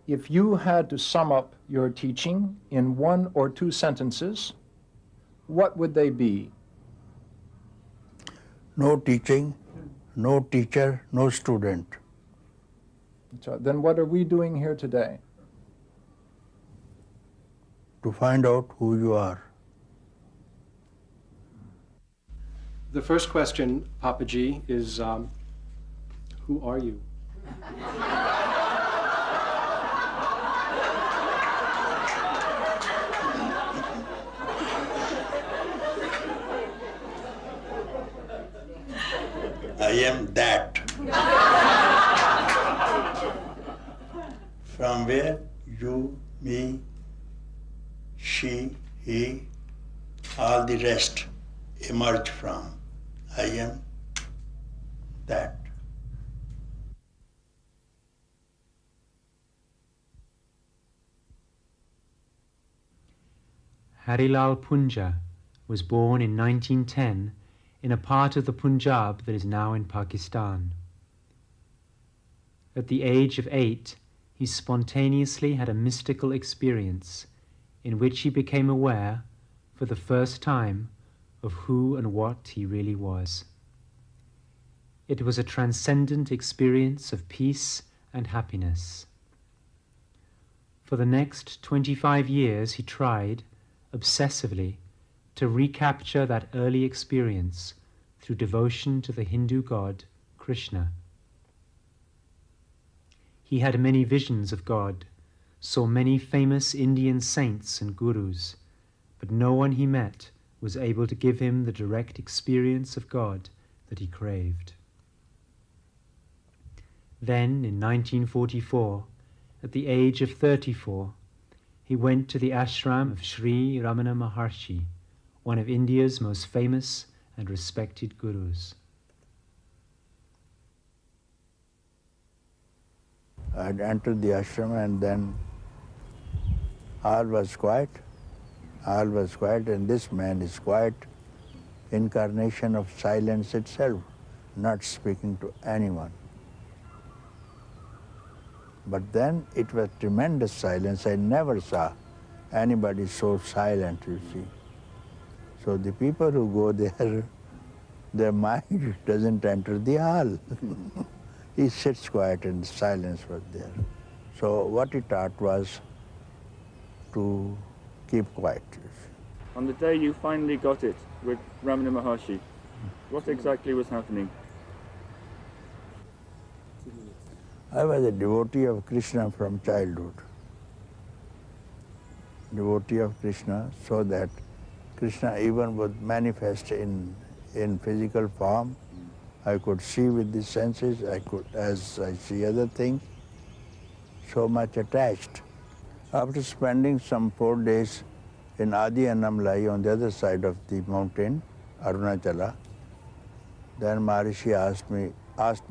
If you had to sum up your teaching in 1 or 2 sentences, what would they be? No teaching, no teacher, no student. So then what are we doing here today? To find out who you are. The first question, Papaji, is who are you? I am that. From where you, me, she, he, all the rest emerge from. I am that. Harilal Poonja was born in 1910 in a part of the Punjab that is now in Pakistan. At the age of 8, he spontaneously had a mystical experience in which he became aware, for the first time, of who and what he really was. It was a transcendent experience of peace and happiness. For the next 25 years he tried, obsessively, to recapture that early experience through devotion to the Hindu god Krishna. He had many visions of God, saw many famous Indian saints and gurus, but no one he met was able to give him the direct experience of God that he craved. Then, in 1944, at the age of 34, he went to the ashram of Sri Ramana Maharshi, one of India's most famous and respected gurus. I had entered the ashram and then all was quiet. All was quiet, and this man is quiet, incarnation of silence itself, not speaking to anyone. But then it was tremendous silence. I never saw anybody so silent, you see. So the people who go there, their mind doesn't enter the hall. He sits quiet and silence was there. So what he taught was to keep quiet. On the day you finally got it with Ramana Maharshi, what exactly was happening? I was a devotee of Krishna from childhood. Devotee of Krishna, so that Krishna even would manifest in physical form. I could see with the senses, as I see other things, so much attached. After spending some 4 days in Adi Annamlai on the other side of the mountain, Arunachala, then Maharishi asked me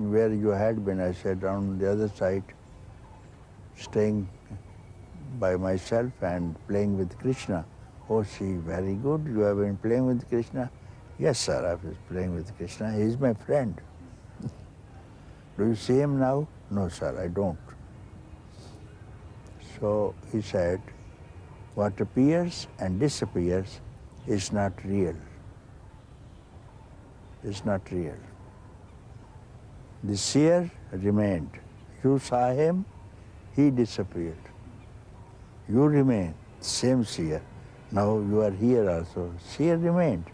where you had been. I said, on the other side, staying by myself and playing with Krishna. Oh, see, very good. You have been playing with Krishna? Yes, sir, I was playing with Krishna. He is my friend. Do you see him now? No, sir, I don't. So he said, what appears and disappears is not real. It's not real. The seer remained. You saw him, he disappeared. You remain, same seer. Now you are here also. Seer remained.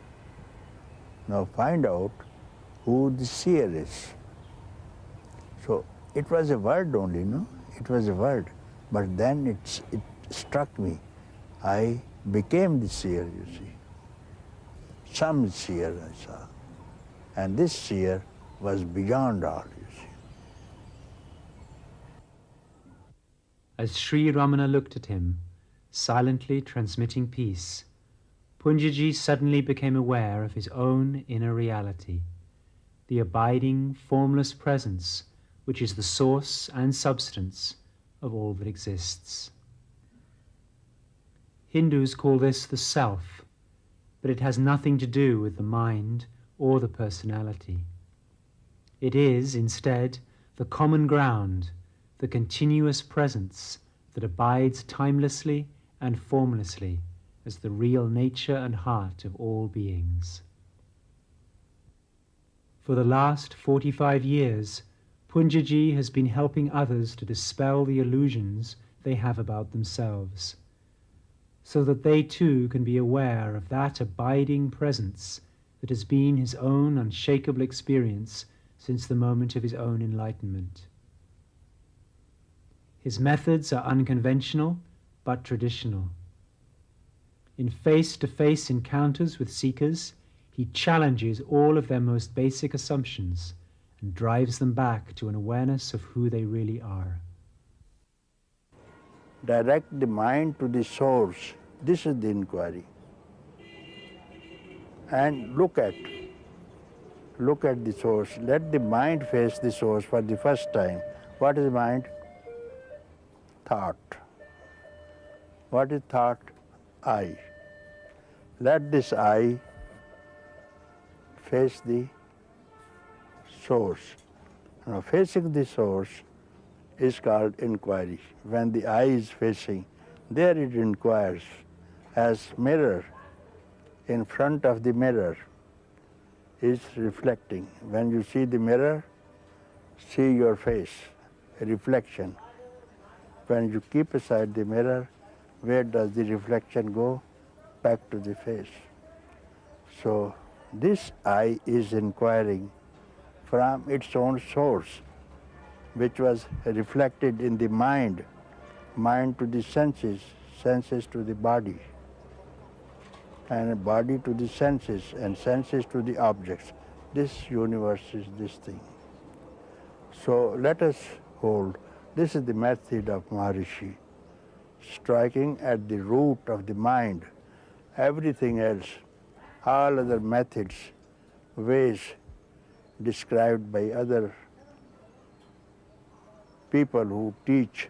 Now find out who the seer is. So it was a word only, no? It was a word. But then it struck me. I became the seer, you see. Some seer I saw. And this seer was beyond all, you see. As Sri Ramana looked at him, silently transmitting peace, Poonjaji suddenly became aware of his own inner reality, the abiding, formless presence which is the source and substance of all that exists. Hindus call this the self, but it has nothing to do with the mind or the personality. It is, instead, the common ground, the continuous presence that abides timelessly and formlessly as the real nature and heart of all beings. For the last 45 years, Poonjaji has been helping others to dispel the illusions they have about themselves, so that they too can be aware of that abiding presence that has been his own unshakable experience since the moment of his own enlightenment. His methods are unconventional but traditional. In face-to-face encounters with seekers, he challenges all of their most basic assumptions and drives them back to an awareness of who they really are. Direct the mind to the source. This is the inquiry. And look at the source. Let the mind face the source for the first time. What is mind? Thought. What is thought? I. Let this I face the source. Now, facing the source is called inquiry. When the eye is facing, there it inquires as mirror. In front of the mirror is reflecting. When you see the mirror, see your face, a reflection. When you keep aside the mirror, where does the reflection go? Back to the face. So this eye is inquiring from its own source, which was reflected in the mind, mind to the senses, senses to the body, and body to the senses, and senses to the objects. This universe is this thing. So let us hold, this is the method of Maharishi, striking at the root of the mind. Everything else, all other methods, ways described by other people who teach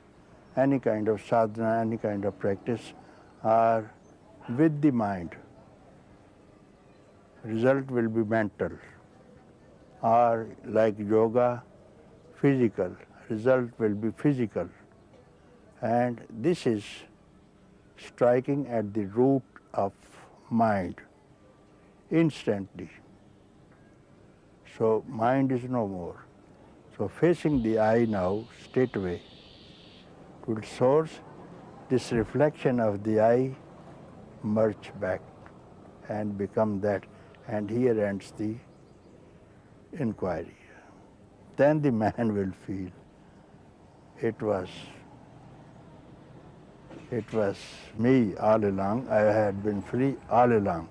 any kind of sadhana, any kind of practice, are with the mind. Result will be mental. Or like yoga, physical. Result will be physical. And this is striking at the root of mind instantly. So mind is no more. So facing the eye now, straightaway, to its source, this reflection of the eye merge back and become that. And here ends the inquiry. Then the man will feel it was me all along. I had been free all along.